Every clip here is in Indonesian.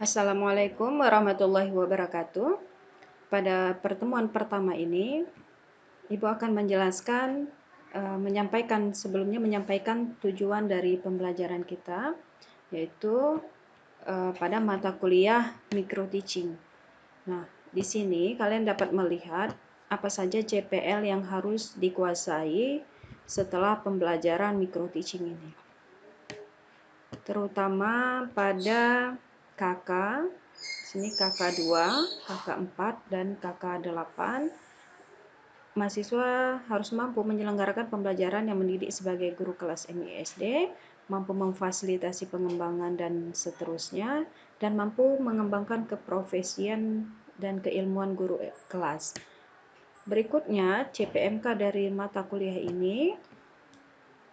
Assalamualaikum warahmatullahi wabarakatuh. Pada pertemuan pertama ini, Ibu akan menjelaskan, menyampaikan tujuan dari pembelajaran kita, yaitu pada mata kuliah micro teaching. Nah, di sini kalian dapat melihat apa saja CPL yang harus dikuasai setelah pembelajaran micro teaching ini. Terutama pada KK, sini KK2, KK4, dan KK8. Mahasiswa harus mampu menyelenggarakan pembelajaran yang mendidik sebagai guru kelas MISD, mampu memfasilitasi pengembangan dan seterusnya, dan mampu mengembangkan keprofesian dan keilmuan guru kelas. Berikutnya, CPMK dari mata kuliah ini.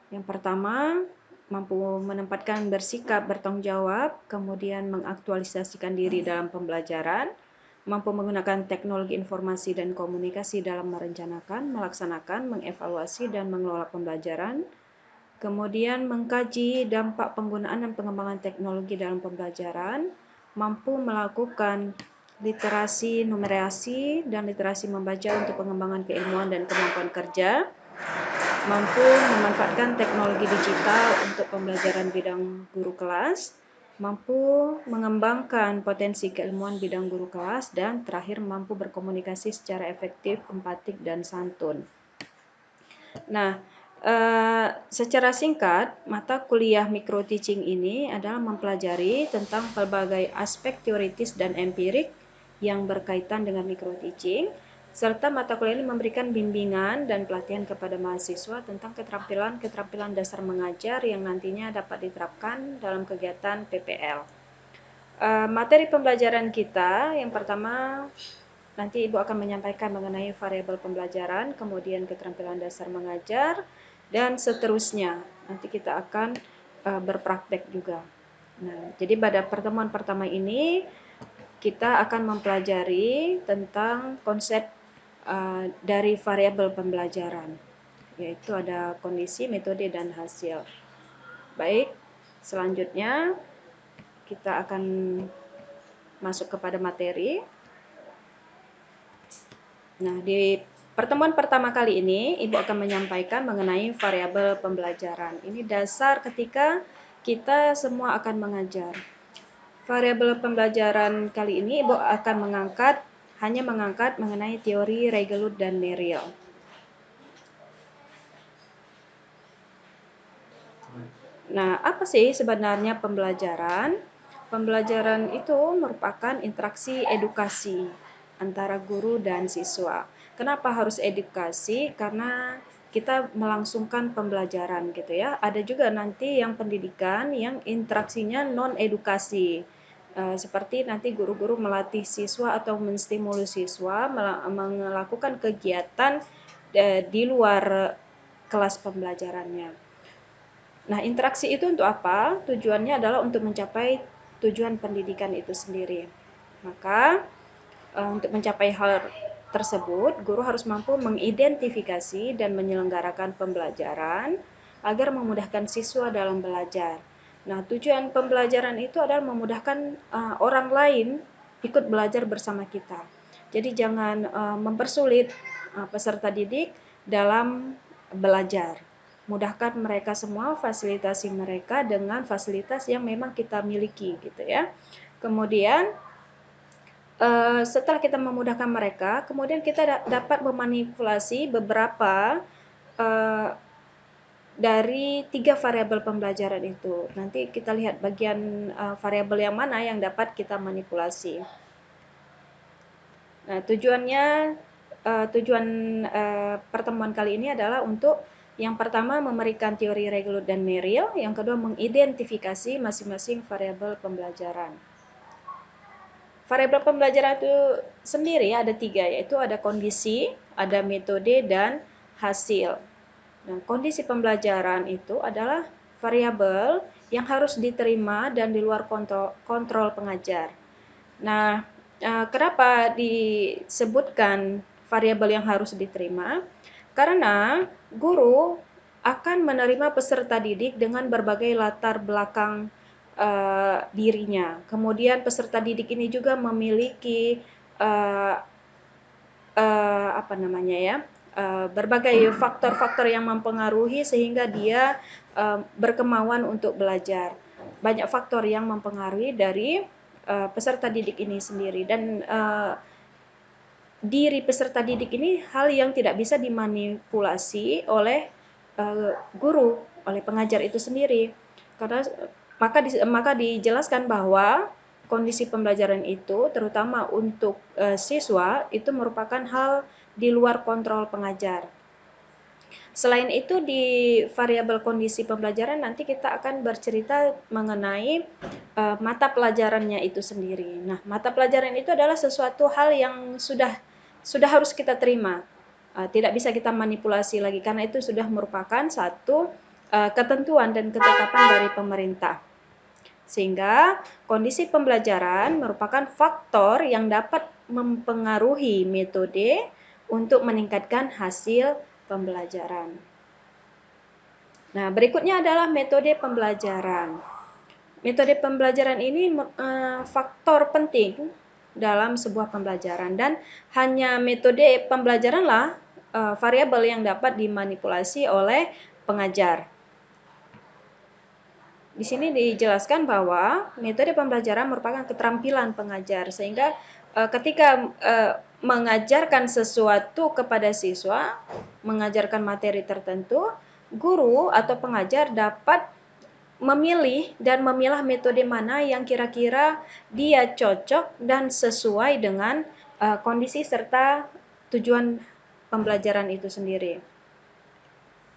Yang pertama, mampu menempatkan bersikap bertanggung jawab, kemudian mengaktualisasikan diri dalam pembelajaran, mampu menggunakan teknologi informasi dan komunikasi dalam merencanakan, melaksanakan, mengevaluasi, dan mengelola pembelajaran, kemudian mengkaji dampak penggunaan dan pengembangan teknologi dalam pembelajaran, mampu melakukan literasi numerasi dan literasi membaca untuk pengembangan keilmuan dan kemampuan kerja, mampu memanfaatkan teknologi digital untuk pembelajaran bidang guru kelas, mampu mengembangkan potensi keilmuan bidang guru kelas, dan terakhir mampu berkomunikasi secara efektif, empatik, dan santun. Nah, secara singkat, mata kuliah micro teaching ini adalah mempelajari tentang berbagai aspek teoritis dan empirik yang berkaitan dengan micro teaching, serta mata kuliah ini memberikan bimbingan dan pelatihan kepada mahasiswa tentang keterampilan dasar mengajar yang nantinya dapat diterapkan dalam kegiatan PPL. Materi pembelajaran kita yang pertama, nanti Ibu akan menyampaikan mengenai variabel pembelajaran, kemudian keterampilan dasar mengajar, dan seterusnya. Nanti kita akan berpraktek juga. Nah, jadi pada pertemuan pertama ini kita akan mempelajari tentang konsep dari variabel pembelajaran, yaitu ada kondisi, metode, dan hasil. Baik, selanjutnya kita akan masuk kepada materi. Nah, di pertemuan pertama kali ini, Ibu akan menyampaikan mengenai variabel pembelajaran. Ini dasar ketika kita semua akan mengajar. Variabel pembelajaran kali ini Ibu akan hanya mengangkat mengenai teori Regelut dan Merrill. Nah, apa sih sebenarnya pembelajaran? Pembelajaran itu merupakan interaksi edukasi antara guru dan siswa. Kenapa harus edukasi? Karena kita melangsungkan pembelajaran gitu ya. Ada juga nanti yang pendidikan yang interaksinya non edukasi. Seperti nanti guru-guru melatih siswa atau menstimulus siswa melakukan kegiatan di luar kelas pembelajarannya. Nah, interaksi itu untuk apa? Tujuannya adalah untuk mencapai tujuan pendidikan itu sendiri. Maka, untuk mencapai hal tersebut, guru harus mampu mengidentifikasi dan menyelenggarakan pembelajaran agar memudahkan siswa dalam belajar. Nah, tujuan pembelajaran itu adalah memudahkan orang lain ikut belajar bersama kita. Jadi jangan mempersulit peserta didik dalam belajar. Mudahkan mereka semua, fasilitasi mereka dengan fasilitas yang memang kita miliki gitu ya. Kemudian setelah kita memudahkan mereka, kemudian kita dapat memanipulasi beberapa dari 3 variabel pembelajaran itu. Nanti kita lihat bagian variabel yang mana yang dapat kita manipulasi. Nah, tujuan pertemuan kali ini adalah untuk yang pertama memberikan teori Regelut dan Merrill, yang kedua mengidentifikasi masing-masing variabel pembelajaran. Variabel pembelajaran itu sendiri ada 3, yaitu ada kondisi, ada metode, dan hasil. Nah, kondisi pembelajaran itu adalah variabel yang harus diterima dan di luar kontrol pengajar. Nah, kenapa disebutkan variabel yang harus diterima? Karena guru akan menerima peserta didik dengan berbagai latar belakang dirinya. Kemudian peserta didik ini juga memiliki berbagai faktor-faktor yang mempengaruhi sehingga dia berkemauan untuk belajar. Banyak faktor yang mempengaruhi dari peserta didik ini sendiri, dan diri peserta didik ini hal yang tidak bisa dimanipulasi oleh guru, oleh pengajar itu sendiri. Karena maka dijelaskan bahwa kondisi pembelajaran itu, terutama untuk siswa, itu merupakan hal di luar kontrol pengajar. Selain itu, di variabel kondisi pembelajaran nanti kita akan bercerita mengenai mata pelajarannya itu sendiri. Nah, mata pelajaran itu adalah sesuatu hal yang sudah harus kita terima. Tidak bisa kita manipulasi lagi, karena itu sudah merupakan satu ketentuan dan ketetapan dari pemerintah. Sehingga kondisi pembelajaran merupakan faktor yang dapat mempengaruhi metode untuk meningkatkan hasil pembelajaran. Nah, berikutnya adalah metode pembelajaran. Metode pembelajaran ini faktor penting dalam sebuah pembelajaran, dan hanya metode pembelajaranlah variabel yang dapat dimanipulasi oleh pengajar. Di sini dijelaskan bahwa metode pembelajaran merupakan keterampilan pengajar, sehingga ketika mengajarkan sesuatu kepada siswa, mengajarkan materi tertentu, guru atau pengajar dapat memilih dan memilah metode mana yang kira-kira dia cocok dan sesuai dengan kondisi serta tujuan pembelajaran itu sendiri.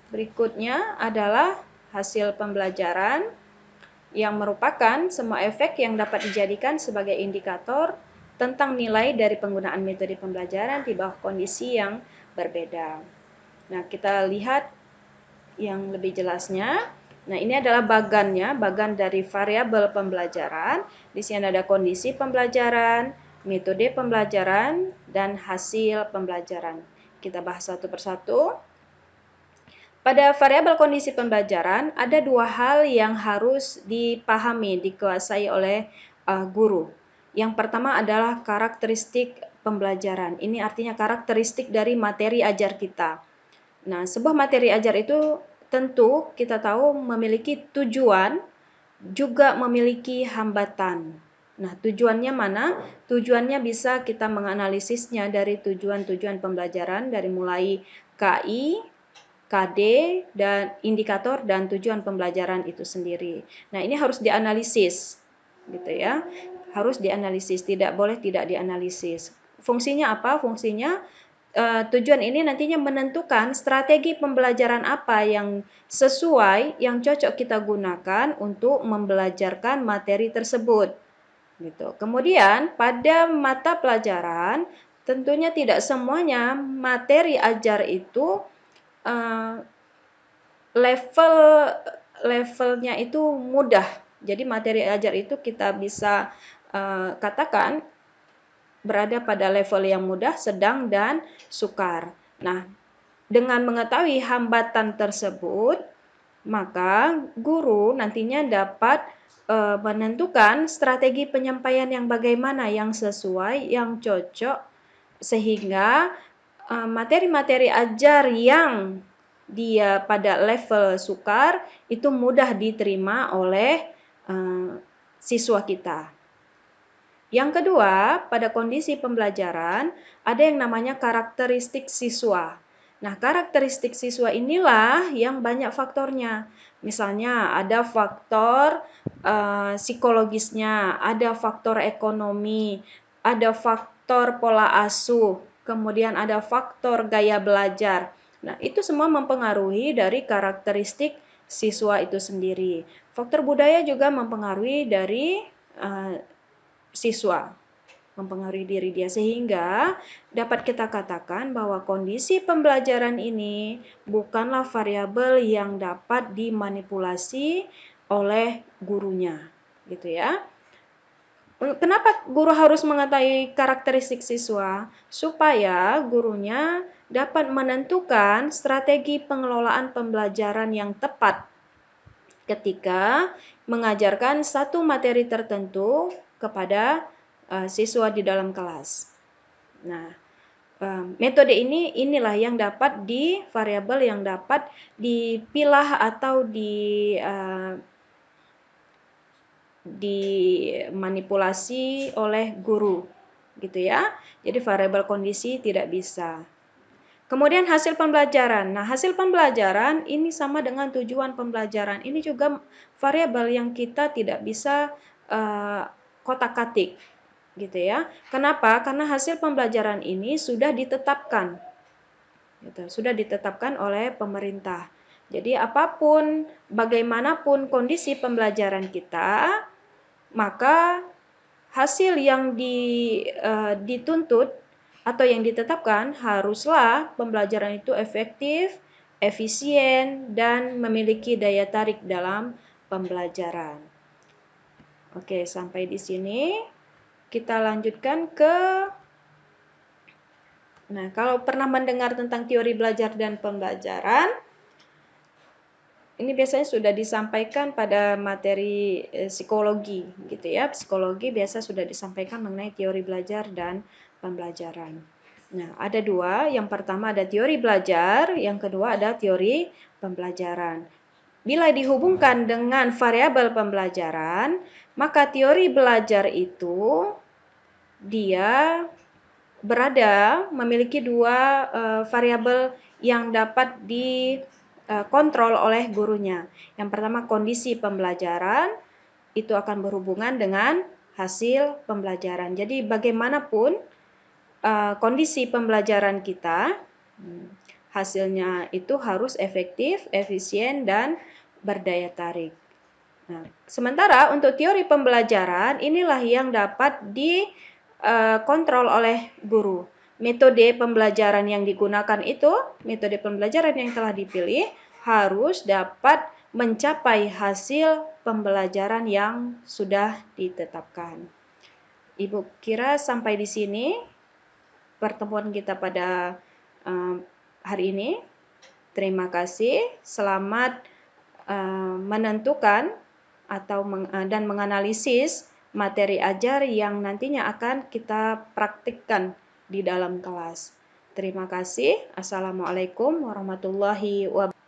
Berikutnya adalah hasil pembelajaran, yang merupakan semua efek yang dapat dijadikan sebagai indikator tentang nilai dari penggunaan metode pembelajaran di bawah kondisi yang berbeda. Nah, kita lihat yang lebih jelasnya. Nah, ini adalah bagan dari variabel pembelajaran. Di sini ada kondisi pembelajaran, metode pembelajaran, dan hasil pembelajaran. Kita bahas satu persatu. Pada variabel kondisi pembelajaran, ada dua hal yang harus dipahami, dikuasai oleh guru. Yang pertama adalah karakteristik pembelajaran. Ini artinya karakteristik dari materi ajar kita. Nah, sebuah materi ajar itu tentu kita tahu memiliki tujuan, juga memiliki hambatan. Nah, tujuannya mana? Tujuannya bisa kita menganalisisnya dari tujuan-tujuan pembelajaran, dari mulai KI, KD, dan indikator dan tujuan pembelajaran itu sendiri. Nah, ini harus dianalisis, gitu ya. Harus dianalisis, tidak boleh tidak dianalisis. Fungsinya apa? Fungsinya tujuan ini nantinya menentukan strategi pembelajaran apa yang sesuai, yang cocok kita gunakan untuk membelajarkan materi tersebut. Gitu. Kemudian pada mata pelajaran, tentunya tidak semuanya materi ajar itu levelnya itu mudah. Jadi materi ajar itu kita bisa katakan berada pada level yang mudah, sedang, dan sukar. Nah, dengan mengetahui hambatan tersebut, maka guru nantinya dapat menentukan strategi penyampaian yang bagaimana, yang sesuai, yang cocok, sehingga materi-materi ajar yang dia pada level sukar itu mudah diterima oleh siswa kita. Yang kedua, pada kondisi pembelajaran ada yang namanya karakteristik siswa. Nah, karakteristik siswa inilah yang banyak faktornya. Misalnya ada faktor psikologisnya, ada faktor ekonomi, ada faktor pola asuh, kemudian ada faktor gaya belajar. Nah, itu semua mempengaruhi dari karakteristik siswa itu sendiri. Faktor budaya juga mempengaruhi dari siswa, mempengaruhi diri dia, sehingga dapat kita katakan bahwa kondisi pembelajaran ini bukanlah variabel yang dapat dimanipulasi oleh gurunya, gitu ya. Kenapa guru harus mengetahui karakteristik siswa? Supaya gurunya dapat menentukan strategi pengelolaan pembelajaran yang tepat ketika mengajarkan satu materi tertentu kepada siswa di dalam kelas. Nah, metode inilah yang dapat variabel yang dapat dipilah atau dimanipulasi oleh guru, gitu ya. Jadi variabel kondisi tidak bisa. Kemudian hasil pembelajaran. Nah, hasil pembelajaran ini sama dengan tujuan pembelajaran. Ini juga variabel yang kita tidak bisa kotak-katik, gitu ya. Kenapa? Karena hasil pembelajaran ini sudah ditetapkan, gitu, sudah ditetapkan oleh pemerintah. Jadi apapun, bagaimanapun kondisi pembelajaran kita, maka hasil yang dituntut atau yang ditetapkan haruslah pembelajaran itu efektif, efisien, dan memiliki daya tarik dalam pembelajaran. Oke, sampai di sini kita lanjutkan ke kalau pernah mendengar tentang teori belajar dan pembelajaran, ini biasanya sudah disampaikan pada materi psikologi, gitu ya. Psikologi biasa sudah disampaikan mengenai teori belajar dan pembelajaran. Nah, ada dua. Yang pertama ada teori belajar, yang kedua ada teori pembelajaran. Bila dihubungkan dengan variabel pembelajaran, maka teori belajar itu dia memiliki dua variabel yang dapat dikontrol oleh gurunya. Yang pertama kondisi pembelajaran, itu akan berhubungan dengan hasil pembelajaran. Jadi bagaimanapun kondisi pembelajaran kita, hasilnya itu harus efektif, efisien, dan berdaya tarik. Nah, sementara untuk teori pembelajaran, inilah yang dapat dikontrol oleh guru. Metode pembelajaran yang digunakan itu, metode pembelajaran yang telah dipilih, harus dapat mencapai hasil pembelajaran yang sudah ditetapkan. Ibu kira sampai di sini pertemuan kita pada hari ini. Terima kasih. Selamat menentukan dan menganalisis materi ajar yang nantinya akan kita praktikkan di dalam kelas. Terima kasih. Assalamualaikum warahmatullahi wabarakatuh.